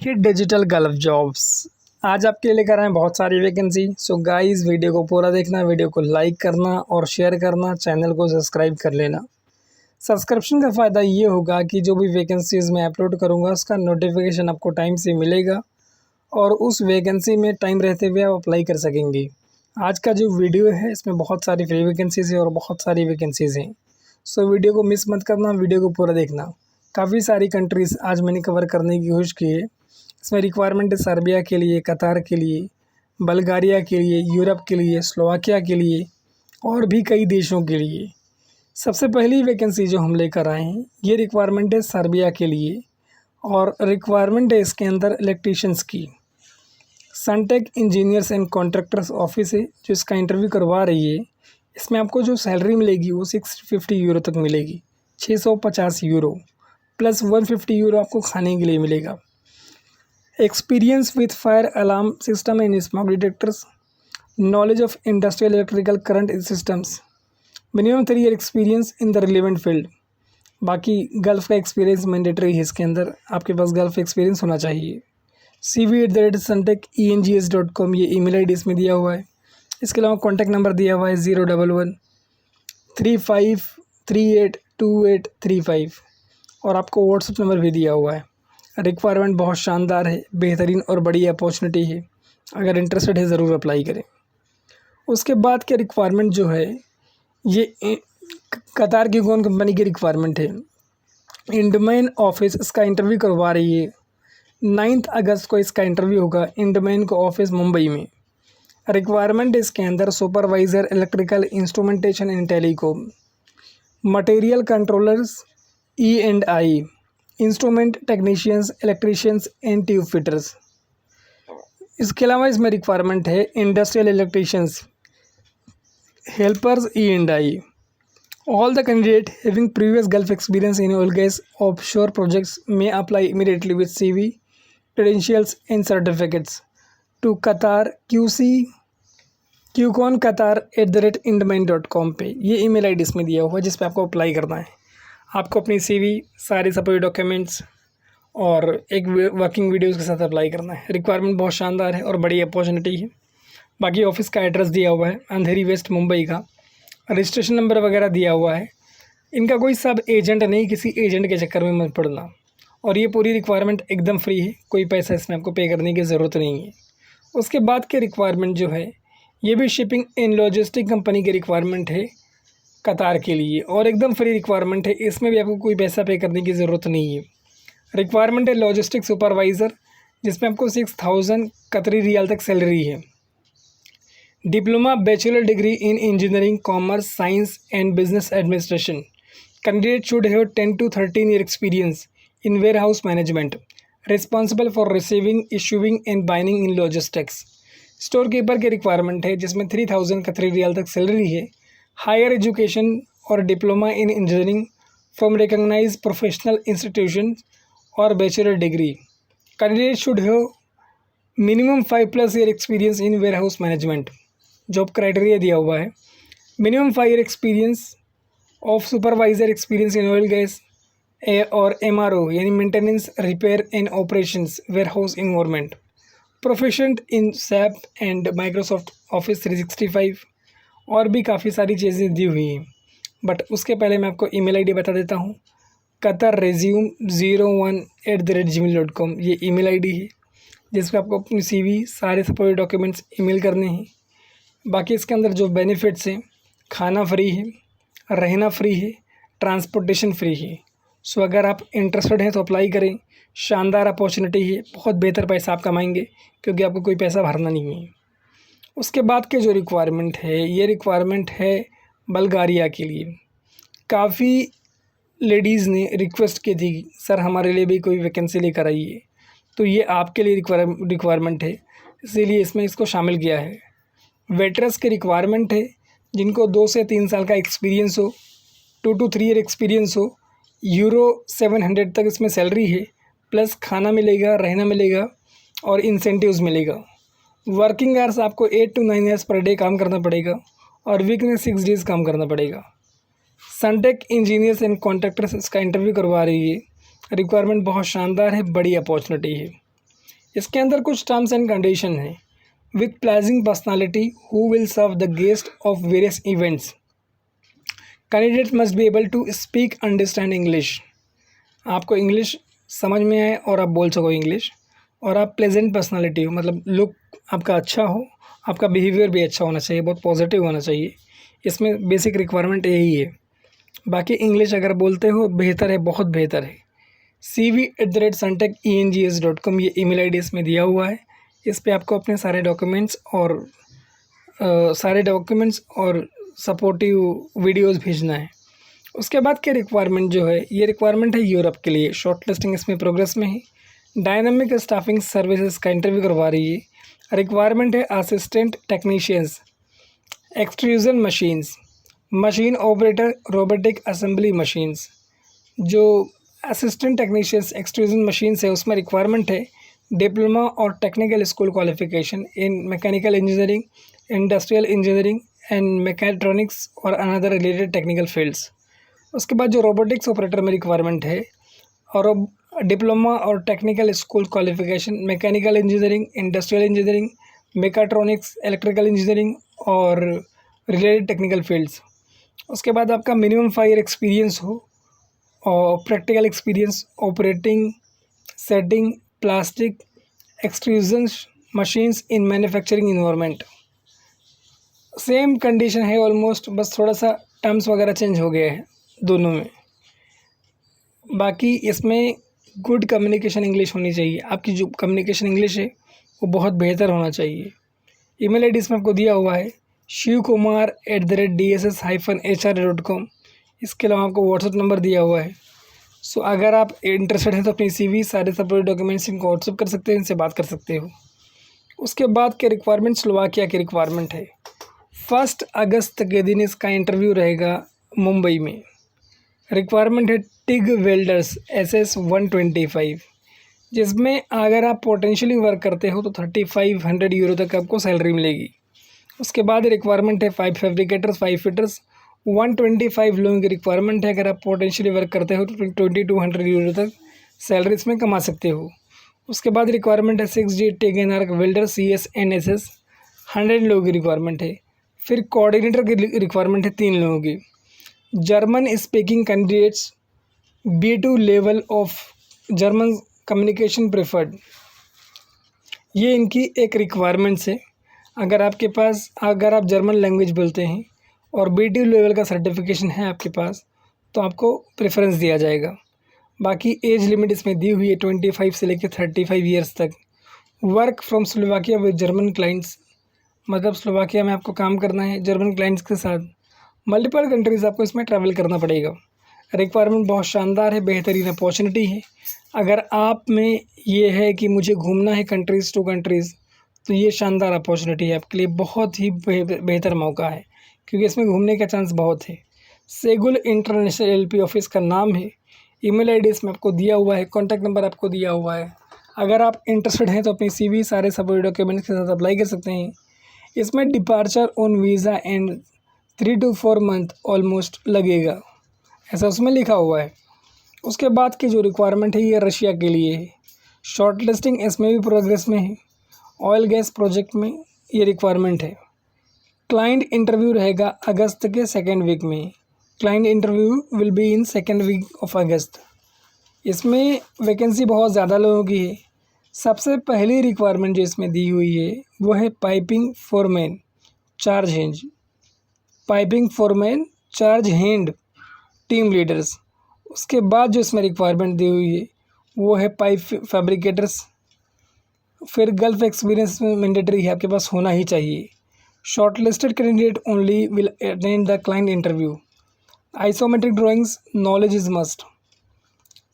Hit digital gulf jobs आज आपके लिए लेकर आए हैं बहुत सारी वैकेंसी। सो गाइस, वीडियो को पूरा देखना, वीडियो को लाइक करना और शेयर करना, चैनल को सब्सक्राइब कर लेना। सब्सक्रिप्शन का फ़ायदा ये होगा कि जो भी वैकेंसीज़ मैं अपलोड करूँगा उसका नोटिफिकेशन आपको टाइम से मिलेगा और उस वैकेंसी में टाइम रहते हुए आप अप्लाई कर सकेंगे। आज का जो वीडियो है इसमें बहुत सारी फ्री वैकेंसीज़ है और बहुत सारी वैकेंसीज़ हैं। सो वीडियो को मिस मत करना, वीडियो को पूरा देखना। काफ़ी सारी कंट्रीज़ आज मैंने कवर करने की कोशिश की है। इसमें रिक्वायरमेंट है सर्बिया के लिए, कतार के लिए, बल्गारिया के लिए, यूरोप के लिए, स्लोवाकिया के लिए और भी कई देशों के लिए। सबसे पहली वैकेंसी जो हम लेकर आए हैं ये रिक्वायरमेंट है सर्बिया के लिए और रिक्वायरमेंट है इसके अंदर इलेक्ट्रीशियंस की। Suntech engineers and contractors office है जो इसका इंटरव्यू करवा रही है। इसमें आपको जो सैलरी मिलेगी वो 650 यूरो तक मिलेगी, 650 यूरो प्लस 150 यूरो आपको खाने के लिए मिलेगा। Experience with fire alarm system and smoke detectors, knowledge of industrial electrical current systems, minimum 3 year experience in the relevant field. बाकी गल्फ़ का एक्सपीरियंस मैंडेटरी है, इसके अंदर आपके पास गल्फ़ एक्सपीरियंस होना चाहिए। cv@suntecengs.com ये ईमेल आईडी इसमें दिया हुआ है। इसके अलावा कॉन्टैक्ट नंबर दिया हुआ है 011-35382835 और आपको व्हाट्सएप नंबर भी दिया हुआ है। रिक्वायरमेंट बहुत शानदार है, बेहतरीन और बड़ी अपॉर्चुनिटी है। अगर इंटरेस्टेड है ज़रूर अप्लाई करें। उसके बाद के रिक्वायरमेंट जो है ये कतार की कौन कंपनी की रिक्वायरमेंट है। इंडोमेन ऑफिस इसका इंटरव्यू करवा रही है। 9 अगस्त को इसका इंटरव्यू होगा इंडोमेन को ऑफिस मुंबई में। रिक्वायरमेंट इसके अंदर supervisor electrical instrumentation and telecom, material controllers E&I, instrument technicians, electricians and tube fitters. इसके अलावा इसमें रिक्वायरमेंट है industrial electricians, helpers E&I। All the candidate having previous Gulf experience in oil gas offshore projects में apply immediately with CV, credentials and certificates to Qatar qconqatar@indomain.com पे। ये email ID इसमें दिया हुआ है जिस पे आपको अप्लाई करना है। आपको अपनी CV, सारे सपोर्ट डॉक्यूमेंट्स और एक वर्किंग वीडियोज़ के साथ अप्लाई करना है। रिक्वायरमेंट बहुत शानदार है और बड़ी अपॉर्चुनिटी है। बाकी ऑफिस का एड्रेस दिया हुआ है अंधेरी वेस्ट मुंबई का, रजिस्ट्रेशन नंबर वगैरह दिया हुआ है। इनका कोई सब एजेंट नहीं, किसी एजेंट के चक्कर में मत पड़ना। और ये पूरी रिक्वायरमेंट एकदम फ्री है, कोई पैसा इसमें आपको पे करने की ज़रूरत नहीं है। उसके बाद के रिक्वायरमेंट जो है ये भी शिपिंग एंड लॉजिस्टिक कंपनी की रिक्वायरमेंट है कतार के लिए और एकदम फ्री रिक्वायरमेंट है। इसमें भी आपको कोई पैसा पे करने की ज़रूरत नहीं है। रिक्वायरमेंट है लॉजिस्टिक सुपरवाइज़र जिसमें आपको 6000 कतरी रियाल तक सैलरी है। Diploma bachelor degree in engineering, commerce, science and business administration. Candidate should have 10 to 13 year experience in warehouse management, responsible for receiving, issuing and buying in logistics. Store keeper की requirement है जिसमें 3000 Qatari riyal तक salary है। Higher education और diploma in engineering from recognised professional institution और bachelor degree. Candidate should have minimum 5+ year experience in warehouse management. Job criteria दिया हुआ है minimum 5 year experience of supervisor experience in oil gas और MRO यानी maintenance, repair and operations, warehouse environment. Proficient in SAP and Microsoft Office 365 और भी काफ़ी सारी चीज़ें दी हुई हैं। बट उसके पहले मैं आपको ईमेल आईडी बता देता हूँ। qatarresume01@gmail.com ये ईमेल आईडी है जिस पर आपको अपनी CV, सारे सपोर्ट डॉक्यूमेंट्स ईमेल करने हैं। बाकी इसके अंदर जो बेनिफिट्स हैं, खाना फ्री है, रहना फ्री है, ट्रांसपोर्टेशन फ्री है। सो अगर आप इंटरेस्टेड हैं तो अप्लाई करें। शानदार अपॉर्चुनिटी है, बहुत बेहतर पैसा आप कमाएंगे क्योंकि आपको कोई पैसा भरना नहीं है। उसके बाद के जो रिक्वायरमेंट है ये रिक्वायरमेंट है बल्गारिया के लिए। काफ़ी लेडीज़ ने रिक्वेस्ट की थी सर हमारे लिए भी कोई वैकेंसी लेकर आइए, तो ये आपके लिए रिक्वायरमेंट है, इसीलिए इसमें इसको शामिल किया है। वेटरस की रिक्वायरमेंट है जिनको 2 से 3 साल का एक्सपीरियंस हो, 2 to 3 ईयर एक्सपीरियंस हो। यूरो 700 तक इसमें सैलरी है, प्लस खाना मिलेगा, रहना मिलेगा और इंसेंटिव्स मिलेगा। वर्किंग आवर्स आपको 8 to 9 आवर्स पर डे काम करना पड़ेगा और वीक में 6 डेज़ काम करना पड़ेगा। सनटेक इंजीनियर्स एंड कॉन्ट्रैक्टर्स इसका इंटरव्यू करवा रही है। रिक्वायरमेंट बहुत शानदार है, बड़ी अपॉर्चुनिटी है। इसके अंदर कुछ टर्म्स एंड कंडीशन हैं। With pleasing personality who will serve the guest of various events, candidate must be able to speak understand English. आपको इंग्लिश समझ में आए और आप बोल सको इंग्लिश, और आप प्लेजेंट पर्सनालिटी हो, मतलब लुक आपका अच्छा हो, आपका बिहेवियर भी अच्छा होना चाहिए, बहुत पॉजिटिव होना चाहिए। इसमें बेसिक रिक्वायरमेंट यही है। बाकी इंग्लिश अगर बोलते हो बेहतर है, बहुत बेहतर है। cv@suntech.engs.com ये ईमेल आईडी इसमें दिया हुआ है। इस पे आपको अपने सारे डॉक्यूमेंट्स और सपोर्टिव वीडियोस भेजना है। उसके बाद के रिक्वायरमेंट जो है, ये रिक्वायरमेंट है यूरोप के लिए। शॉर्ट लिस्टिंग इसमें प्रोग्रेस में है। डायनामिक स्टाफिंग सर्विसेज का इंटरव्यू करवा रही है। रिक्वायरमेंट है assistant technicians, extrusion machines, machine operator, robotic assembly machines. जो असिस्टेंट टेक्नीशियंस एक्सट्रूजन मशीन्स है उसमें रिक्वायरमेंट है डिप्लोमा और technical school qualification in mechanical engineering, industrial engineering and mechatronics और अनदर रिलेटेड टेक्निकल फील्ड्स। उसके बाद जो रोबोटिक्स ऑपरेटर में रिक्वायरमेंट है और डिप्लोमा और technical school qualification mechanical engineering, industrial engineering, mechatronics, electrical engineering और रिलेटेड टेक्निकल फील्ड्स। उसके बाद आपका मिनिमम 5 ईयर एक्सपीरियंस हो और practical experience operating setting plastic extrusion machines in manufacturing environment. Same condition है ऑलमोस्ट, बस थोड़ा सा टर्म्स वगैरह चेंज हो गए हैं दोनों में। बाकी इसमें गुड कम्युनिकेशन इंग्लिश होनी चाहिए। आपकी जो कम्युनिकेशन इंग्लिश है वो बहुत बेहतर होना चाहिए। ईमेल आईडी इसमें आपको दिया हुआ है shivkumar@dss-hr.com। इसके अलावा आपको व्हाट्सअप नंबर दिया हुआ है। सो अगर आप इंटरेस्टेड हैं तो अपनी CV सारे सपोर्ट डॉक्यूमेंट्स इनको व्हाट्सअप कर सकते हैं, इनसे बात कर सकते हो। उसके बाद के रिक्वायरमेंट स्लोवाकिया की रिक्वायरमेंट है। 1 अगस्त के दिन इसका इंटरव्यू रहेगा मुंबई में। रिक्वायरमेंट है टिग वेल्डर्स SS-125, जिसमें अगर आप पोटेंशियली वर्क करते हो तो 3500 यूरो तक आपको सैलरी मिलेगी। उसके बाद रिक्वायरमेंट है 5 फैब्रिकेटर्स, 5 फिटर्स, 125 लोगों की रिक्वायरमेंट है। अगर आप पोटेंशियली वर्क करते हो तो 2200 यूरो तक सैलरी इसमें कमा सकते हो। उसके बाद रिक्वायरमेंट है 6G TIG and arc welder CSNSS, 100 लोगों की रिक्वायरमेंट है। फिर कोऑर्डिनेटर की रिक्वायरमेंट है 3 लोगों की। German speaking candidates, B2 level of German communication preferred, ये इनकी एक रिक्वायरमेंट्स है। अगर आप जर्मन लैंग्वेज बोलते हैं और B2 लेवल का सर्टिफिकेशन है आपके पास तो आपको प्रेफरेंस दिया जाएगा। बाकी एज लिमिट इसमें दी हुई है 25 से लेकर 35 ईयर्स तक। Work from Slovakia with German clients, मतलब स्लोवाकिया में आपको काम करना है जर्मन क्लाइंट्स के साथ। मल्टीपल कंट्रीज़ आपको इसमें ट्रैवल करना पड़ेगा। रिक्वायरमेंट बहुत शानदार है, बेहतरीन अपॉर्चुनिटी है। अगर आप में ये है कि मुझे घूमना है कंट्रीज़ टू कंट्रीज़, तो ये शानदार अपॉर्चुनिटी है आपके लिए, बहुत ही बेहतर मौका है क्योंकि इसमें घूमने का चांस बहुत है। सेगुल इंटरनेशनल LP ऑफिस का नाम है। ईमेल आईडी इसमें आपको दिया हुआ है, कॉन्टैक्ट नंबर आपको दिया हुआ है। अगर आप इंटरेस्टेड हैं तो अपनी CV सारे सपोर्ट डॉक्यूमेंट्स के साथ अप्लाई कर सकते हैं। इसमें departure on visa and 3 to 4 month almost लगेगा, ऐसा उसमें लिखा हुआ है। उसके बाद की जो रिक्वायरमेंट है ये रशिया के लिए है। शॉर्ट लिस्टिंग इसमें भी प्रोग्रेस में है। ऑयल गैस प्रोजेक्ट में ये रिक्वायरमेंट है। क्लाइंट इंटरव्यू रहेगा अगस्त के 2nd वीक में। Client interview will be in 2nd week of August. इसमें वैकेंसी बहुत ज़्यादा लोगों की है। सबसे पहली रिक्वायरमेंट जो इसमें दी हुई है वो है piping foreman charge hand, piping foreman charge hand team leaders. उसके बाद जो इसमें रिक्वायरमेंट दी हुई है वो है पाइप फैब्रिकेटर्स। फिर गल्फ एक्सपीरियंस में मैंडेटरी है, आपके पास होना ही चाहिए। Short listed candidate only will attend the client interview. Isometric drawings knowledge is must.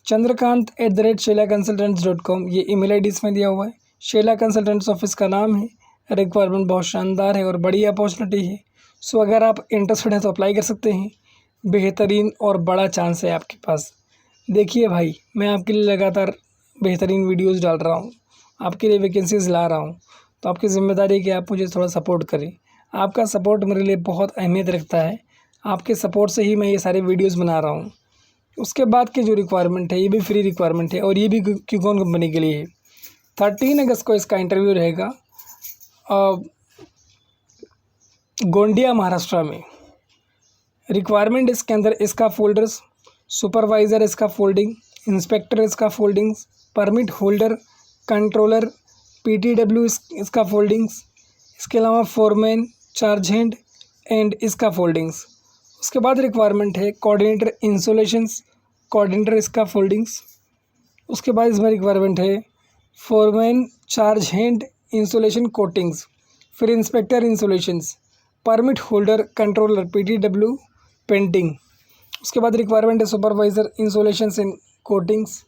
chandrakant@sheila-consultants.com ये ईमेल आईडी इसमें दिया हुआ है। शेला कंसल्टेंट्स ऑफिस का नाम है। रिक्वायरमेंट बहुत शानदार है और बड़ी अपॉर्चुनिटी है। सो अगर आप इंटरेस्टेड हैं तो अप्लाई कर सकते हैं। बेहतरीन और बड़ा चांस है आपके पास। देखिए भाई, मैं आपके लिए लगातार बेहतरीन वीडियोस डाल रहा हूँ, आपके लिए वैकेंसीज़ ला रहा हूँ, तो आपकी ज़िम्मेदारी है कि आप मुझे थोड़ा सपोर्ट करें। आपका सपोर्ट मेरे लिए बहुत अहमियत रखता है। आपके सपोर्ट से ही मैं ये सारे वीडियोस बना रहा हूँ। उसके बाद की जो रिक्वायरमेंट है ये भी फ्री रिक्वायरमेंट है और ये भी क्यूकॉन कंपनी के लिए है। 13 अगस्त को इसका इंटरव्यू रहेगा गोंडिया महाराष्ट्र में। रिक्वायरमेंट इसके अंदर scaffolders, supervisor scaffolding, inspector scaffoldings, permit holder, controller, PTW scaffoldings, इसके अलावा foreman, charge hand and scaffoldings. उसके बाद रिक्वायरमेंट है coordinator insulations, coordinator scaffoldings. उसके बाद इसमें रिक्वायरमेंट है foreman, charge hand, insulation coatings, फिर inspector insulations, permit holder, controller, PTW, painting. उसके बाद रिक्वायरमेंट है supervisor insulations in coatings.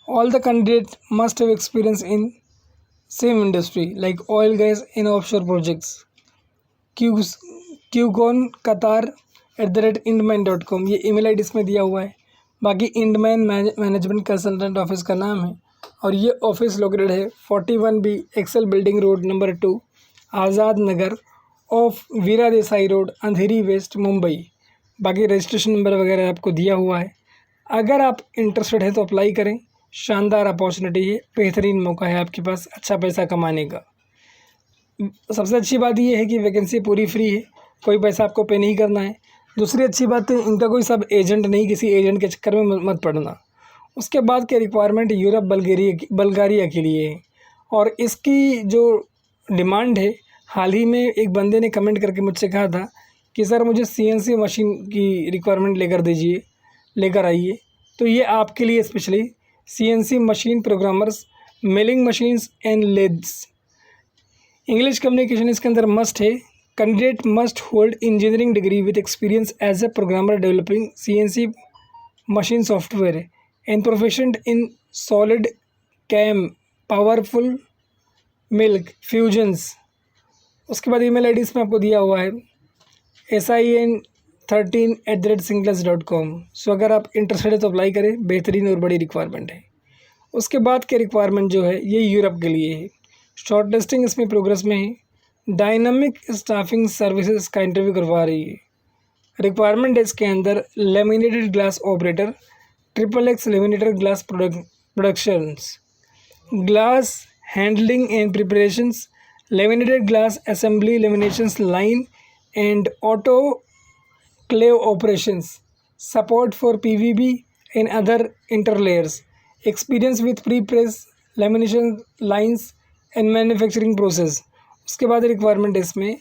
All the candidate must have experience in same industry like oil, gas in offshore projects. QCon Qatar @indman.com ये email ID इसमें दिया हुआ है। बाकी इंडमैन management consultant office का नाम है और ये ऑफिस लोकेटेड है 41B Excel building road number 2 Azad Nagar off Veera Desai road, Andheri west, Mumbai. बाकी रजिस्ट्रेशन नंबर वगैरह आपको दिया हुआ है। अगर आप इंटरेस्टेड है तो अप्लाई करें। शानदार अपॉर्चुनिटी है, बेहतरीन मौका है आपके पास अच्छा पैसा कमाने का। सबसे अच्छी बात यह है कि वैकेंसी पूरी फ्री है, कोई पैसा आपको पे नहीं करना है। दूसरी अच्छी बात है इनका कोई सब एजेंट नहीं, किसी एजेंट के चक्कर में मत पड़ना। उसके बाद के रिक्वायरमेंट यूरोप बल्गारिया के लिए है और इसकी जो डिमांड है, हाल ही में एक बंदे ने कमेंट करके मुझसे कहा था कि सर मुझे CNC मशीन की रिक्वायरमेंट लेकर आइए। तो ये आपके लिए specially CNC machine programmers, milling machines and lathes. English communication इसके अंदर मस्ट है। Candidate must hold engineering degree with experience as a programmer developing CNC machine software and proficient in solid cam, powerful, milk, fusions. उसके बाद email ID इसमें आपको दिया हुआ है sin13@singles.com। सो अगर आप इंटरेस्टेड है तो अप्लाई करें, बेहतरीन और बड़ी रिक्वायरमेंट है। उसके बाद के रिक्वायरमेंट जो है ये यूरोप के लिए है। शॉर्ट लिस्टिंग इसमें प्रोग्रेस में है। डायनामिक स्टाफिंग सर्विसेज का इंटरव्यू करवा रही है। रिक्वायरमेंट है इसके अंदर laminated glass operator, XXX laminated glass productions, glass handling and preparations, laminated glass assembly, laminations line and autoclave operations, support for PVB and other interlayers, experience with pre-press lamination lines and manufacturing process। उसके बाद requirement इसमें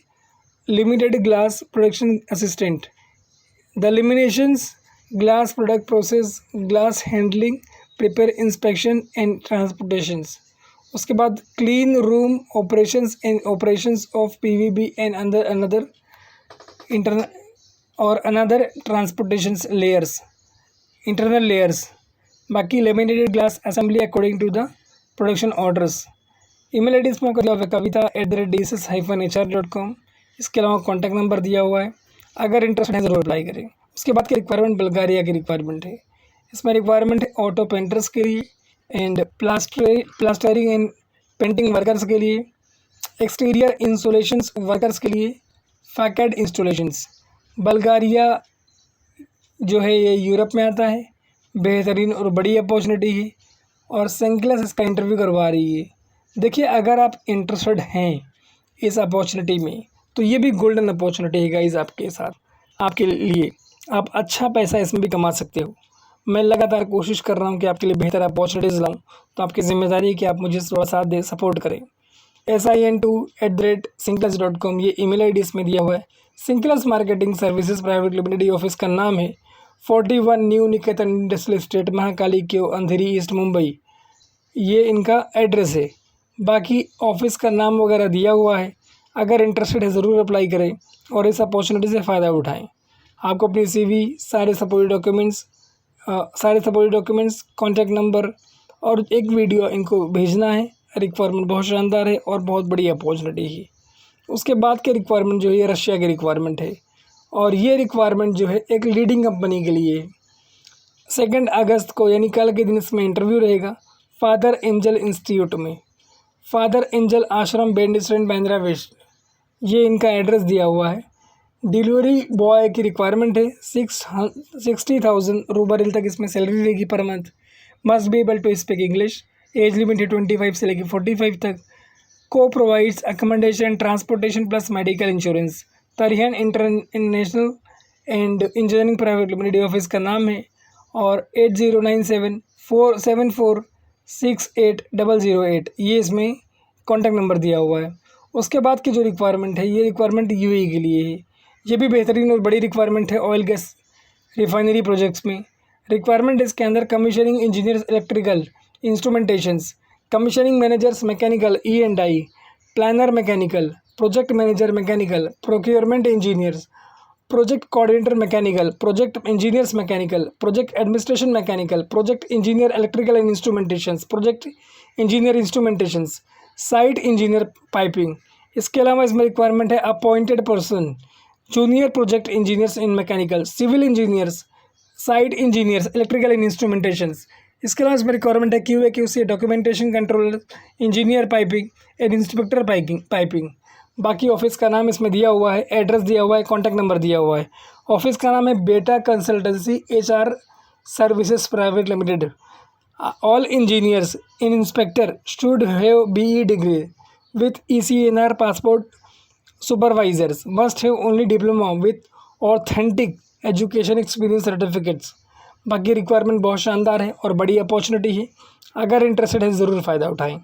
limited glass production assistant, the laminations, glass product process, glass handling, prepare, inspection and transportations। उसके बाद clean room operations and operations of PVB and another transportations layers, internal layers. बाकी laminated glass assembly according to the production orders. Email ID इसमें आपको दिया हुआ है kavita@dss-hr.com। इसके अलावा कॉन्टैक्ट नंबर दिया हुआ है, अगर इंटरेस्ट है ज़रूर अप्लाई करें। उसके बाद की रिक्वायरमेंट बल्गारिया की रिक्वायरमेंट है। इसमें रिक्वायरमेंट है ऑटो पेंटर्स के लिए and plastering and painting workers के लिए, एक्सटीरियर इंसोलेशंस वर्कर्स के लिए, फैकेड इंस्टॉलेशंस। बल्गारिया जो है ये यूरोप में आता है, बेहतरीन और बड़ी अपॉर्चुनिटी है और सिंक्लेस इसका इंटरव्यू करवा रही है। देखिए अगर आप इंटरेस्टेड हैं इस अपॉर्चुनिटी में तो ये भी गोल्डन अपॉर्चुनिटी है गाइस आपके साथ, आपके लिए। आप अच्छा पैसा इसमें भी कमा सकते हो। मैं लगातार कोशिश कर रहा हूँ कि आपके लिए बेहतर अपॉर्चुनिटीज़ लाऊँ, तो आपकी ज़िम्मेदारी है कि आप मुझे थोड़ा साथ दें, सपोर्ट करें। sin2@singles.com ये ईमेल आईडी इसमें दिया हुआ है। सिंक्लस marketing services private limited office का नाम है 41 new Niketan industrial estate, Mahakali क्यों, अंधेरी ईस्ट, मुंबई। ये इनका एड्रेस है। बाकी ऑफिस का नाम वगैरह दिया हुआ है। अगर इंटरेस्टेड है ज़रूर अप्लाई करें और इस अपॉर्चुनिटी से फ़ायदा उठाएँ। आपको अपनी CV, सारे सपोर्टिव डॉक्यूमेंट्स, कॉन्टैक्ट नंबर और एक वीडियो इनको भेजना है। रिक्वायरमेंट बहुत शानदार है और बहुत बड़ी अपॉर्चुनिटी है। उसके बाद के रिक्वायरमेंट जो है ये रशिया की रिक्वायरमेंट है और ये रिक्वायरमेंट जो है एक लीडिंग कंपनी के लिए 2 अगस्त को यानी कल के दिन इसमें इंटरव्यू रहेगा। फादर एंजल इंस्टीट्यूट में, फादर एंजल आश्रम, बैंड स्टैंड, बांद्रा वेस्ट, ये इनका एड्रेस दिया हुआ है। डिलीवरी बॉय की रिक्वायरमेंट है। 60,000 रूबरेल तक इसमें सैलरी रहेगी per month. Must be able to speak English age limit है 25 से लेकर 45 तक। को provides accommodation, transportation plus medical insurance. तरिहन international and engineering private limited office का नाम है। और 809747468008 ये इसमें कॉन्टैक्ट नंबर दिया हुआ है। उसके बाद की जो रिक्वायरमेंट है, ये रिक्वायरमेंट यूएई के लिए है। ये भी बेहतरीन और बड़ी रिक्वायरमेंट है ऑयल गैस रिफाइनरी प्रोजेक्ट्स में। रिक्वायरमेंट इसके अंदर commissioning engineers electrical instrumentations, commissioning managers mechanical E&I, planner mechanical, project manager mechanical, procurement engineers, project coordinator mechanical, project engineers mechanical, project administration mechanical, project engineer electrical and instrumentations, project engineer instrumentations, site engineer piping. इसके अलावा इसमें requirement है appointed person, junior project engineers in mechanical, civil engineers, site engineers electrical and instrumentations. इसके अलावा इसमें requirement है QA/QC, documentation controller, engineer piping and inspector piping. बाकी office का नाम इसमें दिया हुआ है, एड्रेस दिया हुआ है, कॉन्टैक्ट नंबर दिया हुआ है। ऑफिस का नाम है बेटा consultancy HR services private limited. All engineers in inspector should have BE degree with ECNR passport. Supervisors must have only diploma with authentic education experience certificates. बाकी रिक्वायरमेंट बहुत शानदार है और बड़ी अपॉर्चुनिटी है, अगर इंटरेस्टेड है ज़रूर फ़ायदा उठाएं।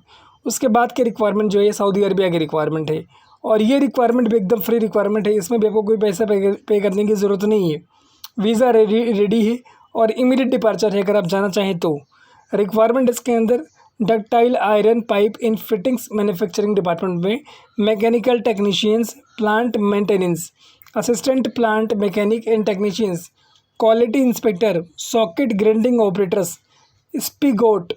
उसके बाद की रिक्वायरमेंट जो है सऊदी अरबिया की रिक्वायरमेंट है, और ये रिक्वायरमेंट भी एकदम फ्री रिक्वायरमेंट है। इसमें भी आपको कोई पैसा पे करने की ज़रूरत नहीं है। वीज़ा रेडी है और इमीडिएट डिपार्चर है अगर आप जाना चाहें तो। रिक्वायरमेंट इसके अंदर ductile iron pipe in fittings manufacturing department में mechanical technicians, plant maintenance, assistant plant mechanic and technicians, quality inspector, socket grinding operators, spigot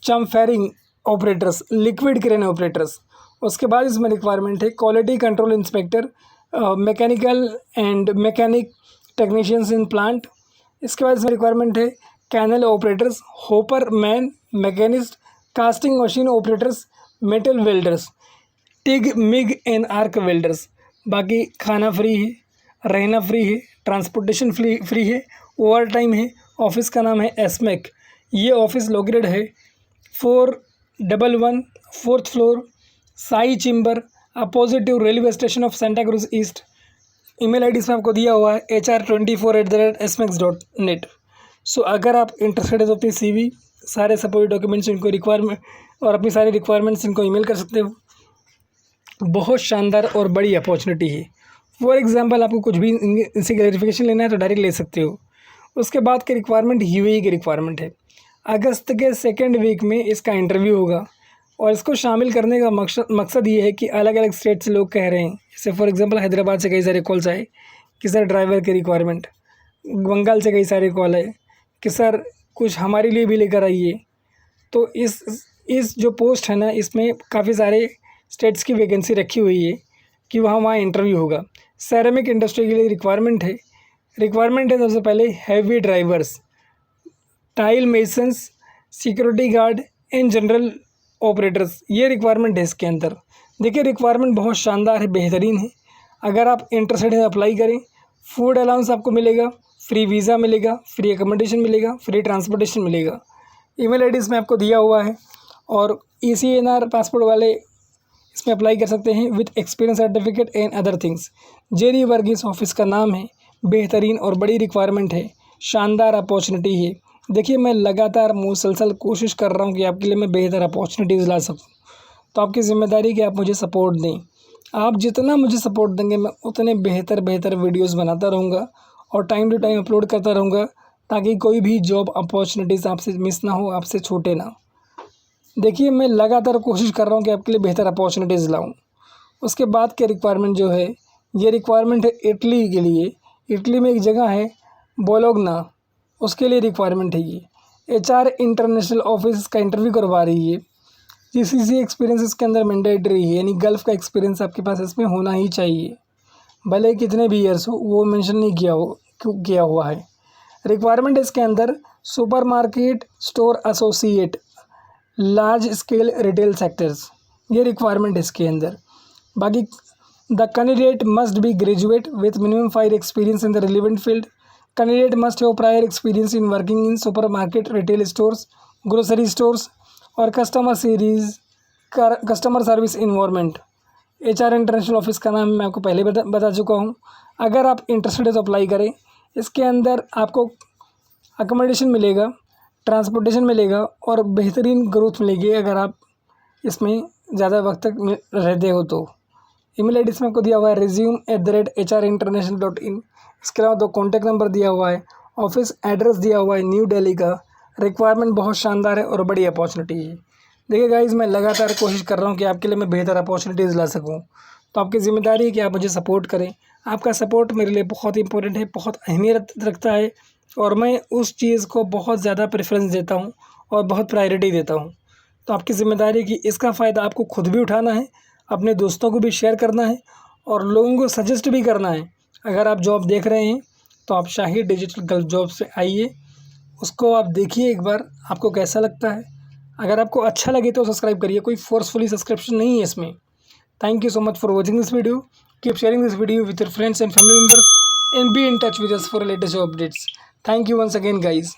chamfering operators, liquid crane operators. उसके बाद इसमें रिक्वायरमेंट है quality control inspector, mechanical and mechanic technicians in plant. इसके बाद इसमें requirement है canal operators, hopper man, machinist, casting machine operators, metal welders, TIG MIG and arc welders. बाकी खाना फ्री है, रहना फ्री है, ट्रांसपोर्टेशन फ्री है, ओवर टाइम है। ऑफिस का नाम है एसमेक। ये ऑफिस लोकेटेड है 411 4th floor, Sai chamber, opposite railway station of Santacruz east. Email ID इसमें आपको दिया हुआ है hr24@smex.net। सो अगर आप इंटरेस्टेड है तो अपनी CV, सारे सपोर्ट डॉक्यूमेंट्स, इनको रिक्वायरमेंट और अपनी सारी रिक्वायरमेंट्स इनको ईमेल कर सकते हो। बहुत शानदार और बड़ी अपॉर्चुनिटी है। फॉर एग्जांपल आपको कुछ भी इनसे क्लैरिफिकेशन लेना है तो डायरेक्ट ले सकते हो। उसके बाद की रिक्वायरमेंट UAE की रिक्वायरमेंट है। अगस्त के 2nd वीक में इसका इंटरव्यू होगा और इसको शामिल करने का मकसद ये है कि अलग अलग स्टेट से लोग कह रहे हैं। जैसे फॉर एग्जांपल हैदराबाद से कई सारे कॉल्स आए कि सर ड्राइवर की रिक्वायरमेंट, बंगाल से कई सारे कॉल आए कि सर कुछ हमारे लिए भी लेकर आइए। तो इस जो पोस्ट है ना, इसमें काफ़ी सारे स्टेट्स की वैकेंसी रखी हुई है कि वहाँ इंटरव्यू होगा। सेरेमिक इंडस्ट्री के लिए रिक्वायरमेंट है सबसे पहले heavy drivers, tile masons, security guard and general operators. ये रिक्वायरमेंट है इसके अंदर। देखिए रिक्वायरमेंट बहुत शानदार है, बेहतरीन है। अगर आप इंटरेस्टेड हैं अप्लाई करें। फूड अलाउंस आपको मिलेगा, फ्री वीज़ा मिलेगा, फ्री अकोमोडेशन मिलेगा, फ्री ट्रांसपोर्टेशन मिलेगा। ईमेल आईडी इसमें आपको दिया हुआ है और ECNR पासपोर्ट वाले इसमें अप्लाई कर सकते हैं with experience certificate and other things. Jerry Varghese office का नाम है। बेहतरीन और बड़ी रिक्वायरमेंट है, शानदार अपॉर्चुनिटी है। देखिए मैं लगातार मुसलसल कोशिश कर रहा हूँ कि आपके लिए मैं बेहतर अपॉर्चुनिटीज़ ला सकूँ। तो आपकी ज़िम्मेदारी कि आप मुझे सपोर्ट दें। आप जितना मुझे सपोर्ट देंगे मैं उतने बेहतर वीडियोज़ बनाता रहूँगा और टाइम टू टाइम अपलोड करता रहूँगा, ताकि कोई भी जॉब अपॉर्चुनिटीज़ आपसे मिस ना हो, आपसे छूटे ना। देखिए मैं लगातार कोशिश कर रहा हूँ कि आपके लिए बेहतर अपॉर्चुनिटीज़ लाऊँ। उसके बाद के रिक्वायरमेंट जो है, ये रिक्वायरमेंट है इटली के लिए। इटली में एक जगह है बोलोगना, उसके लिए रिक्वायरमेंट है ये। HR इंटरनेशनल ऑफिस का इंटरव्यू करवा रही है। GCC एक्सपीरियंस इसके अंदर मैंडेटरी है, यानी गल्फ़ का एक्सपीरियंस आपके पास इसमें होना ही चाहिए, भले कितने भी ईयर्स हो, वो मेंशन नहीं किया हुआ है। रिक्वायरमेंट इसके अंदर supermarket store associate, large scale retail sectors, ये रिक्वायरमेंट है इसके अंदर। बाकी the candidate must be graduate with minimum 5 experience in the relevant field. Candidate must have prior experience in working in supermarket retail stores grocery stores और customer service environment. HR international office का नाम मैं आपको पहले बता चुका हूँ। अगर आप इंटरेस्टेड है तो अप्लाई करें। इसके अंदर आपको अकोमोडेशन मिलेगा, ट्रांसपोर्टेशन मिलेगा और बेहतरीन ग्रोथ मिलेगी अगर आप इसमें ज़्यादा वक्त तक रहते हो तो। ईमेल आईडी इसमें आपको दिया हुआ है resume@hrinternational.in। इसके अलावा 2 कॉन्टैक्ट नंबर दिया हुआ है, ऑफिस एड्रेस दिया हुआ है न्यू दिल्ली का। रिक्वायरमेंट बहुत शानदार है और बड़ी अपॉर्चुनिटी है। देखिए गाइज़, मैं लगातार कोशिश कर रहा हूँ कि आपके लिए मैं बेहतर अपॉर्चुनिटीज़ ला सकूँ, तो आपकी ज़िम्मेदारी है कि आप मुझे सपोर्ट करें। आपका सपोर्ट मेरे लिए बहुत इंपॉर्टेंट है, बहुत अहमियत रखता है और मैं उस चीज़ को बहुत ज़्यादा प्रेफरेंस देता हूँ और बहुत प्रायोरिटी देता हूँ। तो आपकी ज़िम्मेदारी है कि इसका फ़ायदा आपको खुद भी उठाना है, अपने दोस्तों को भी शेयर करना है और लोगों को सजेस्ट भी करना है। अगर आप जॉब देख रहे हैं तो आप शाहिद डिजिटल गल्फ जॉब से आइए, उसको आप देखिए एक बार, आपको कैसा लगता है। अगर आपको अच्छा लगे तो सब्सक्राइब करिए, कोई फोर्सफुली सब्सक्रिप्शन नहीं है इसमें। Thank you so much for watching this video. Keep sharing this video with your friends and family members and be in touch with us for latest job updates. Thank you once again, guys.